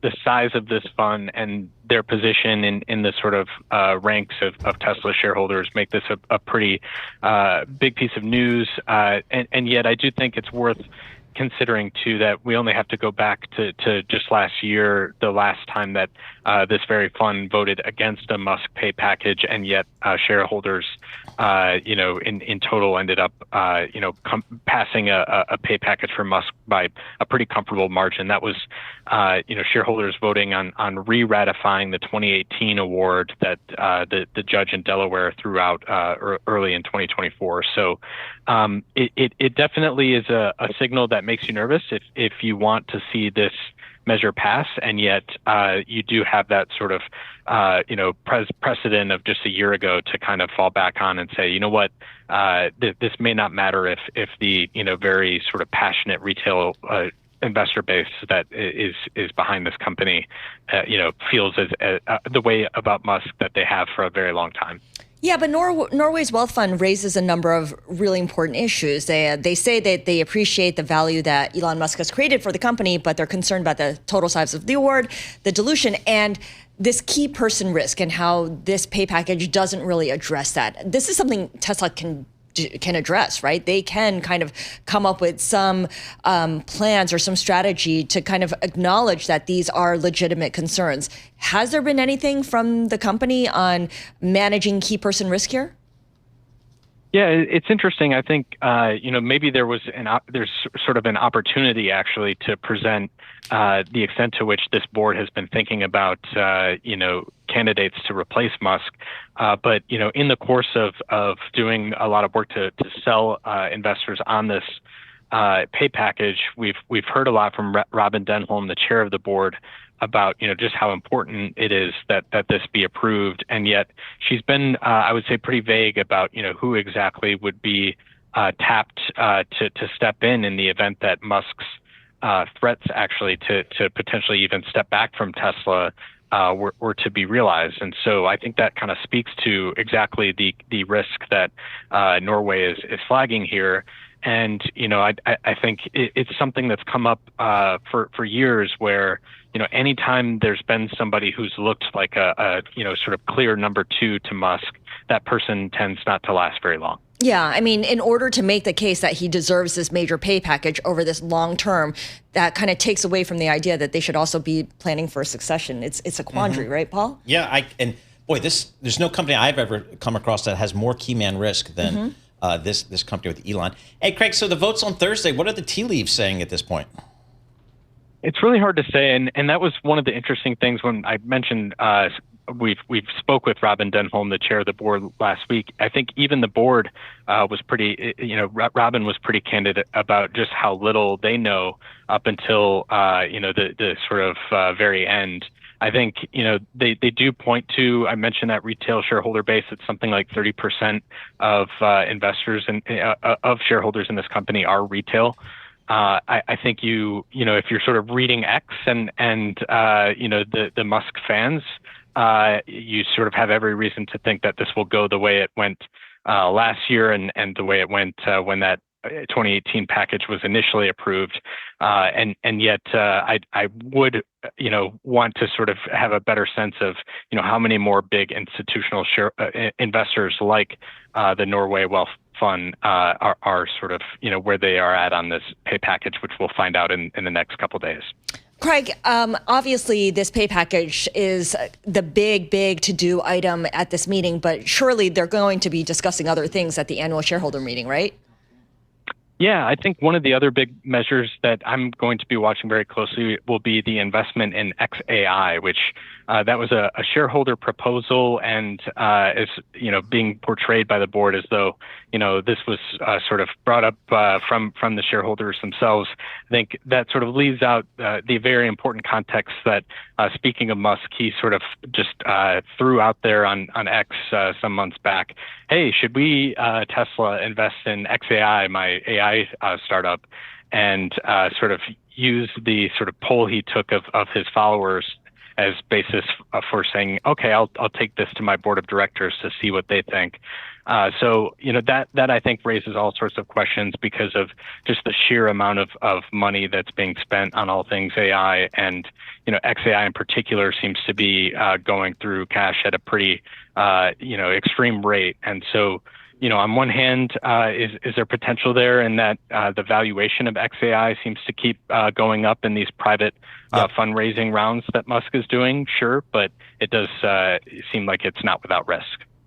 the size of this fund and their position in the sort of ranks of Tesla shareholders make this a pretty big piece of news. And yet I do think it's worth considering too that we only have to go back to just last year, the last time that this very fund voted against a Musk pay package, and yet shareholders, in total ended up, passing a pay package for Musk by a pretty comfortable margin. That was, shareholders voting on re-ratifying the 2018 award that the judge in Delaware threw out early in 2024. So it definitely is a signal that makes you nervous if you want to see this measure pass, and yet you do have that sort of precedent of just a year ago to kind of fall back on and say, you know what, this may not matter if the very sort of passionate retail investor base that is behind this company, feels as the way about Musk that they have for a very long time. Yeah, but Norway's wealth fund raises a number of really important issues. They say that they appreciate the value that Elon Musk has created for the company, but they're concerned about the total size of the award, the dilution, and this key person risk, and how this pay package doesn't really address that. This is something Tesla can address, right? They can kind of come up with some plans or some strategy to kind of acknowledge that these are legitimate concerns. Has there been anything from the company on managing key person risk here? Yeah, it's interesting. I think maybe there's sort of an opportunity actually to present the extent to which this board has been thinking about candidates to replace Musk. But in the course of doing a lot of work to sell investors on this pay package, we've heard a lot from Robin Denholm, the chair of the board, about just how important it is that this be approved, and yet she's been I would say pretty vague about who exactly would be tapped to step in the event that Musk's threats actually to potentially even step back from Tesla were to be realized. And so I think that kind of speaks to exactly the risk that Norway is flagging here. And I think it's something that's come up for years, where anytime there's been somebody who's looked like a sort of clear number two to Musk, that person tends not to last very long. Yeah, I mean, in order to make the case that he deserves this major pay package over this long term, that kind of takes away from the idea that they should also be planning for a succession. It's a quandary, right, Paul? Yeah, there's no company I've ever come across that has more key man risk than this company with Elon. Hey, Craig, so the vote's on Thursday. What are the tea leaves saying at this point? It's really hard to say, and that was one of the interesting things when I mentioned we've spoke with Robin Denholm, the chair of the board, last week. I think even the board was pretty, Robin was pretty candid about just how little they know up until the sort of very end. I think they do point to, I mentioned that retail shareholder base. It's something like 30% of investors and of shareholders in this company are retail. I think if you're sort of reading X and the Musk fans, you sort of have every reason to think that this will go the way it went last year and the way it went when that 2018 package was initially approved. And yet I would want to sort of have a better sense of how many more big institutional investors like the Norway Wealth Fund are sort of where they are at on this pay package, which we'll find out in the next couple of days. Craig, obviously this pay package is the big to-do item at this meeting, but surely they're going to be discussing other things at the annual shareholder meeting, right? Yeah, I think one of the other big measures that I'm going to be watching very closely will be the investment in XAI, which that was a shareholder proposal and is being portrayed by the board as though this was sort of brought up from the shareholders themselves. I think that sort of leaves out the very important context that speaking of Musk, he sort of just threw out there on X some months back. Hey, should we Tesla invest in XAI, my AI startup, and sort of use the sort of poll he took of his followers as basis for saying, okay, I'll take this to my board of directors to see what they think. So, that I think raises all sorts of questions because of just the sheer amount of money that's being spent on all things AI. And, XAI in particular seems to be going through cash at a pretty, extreme rate. And so, on one hand, is there potential there in that the valuation of XAI seems to keep going up in these private fundraising rounds that Musk is doing? Sure, but it does seem like it's not without risk.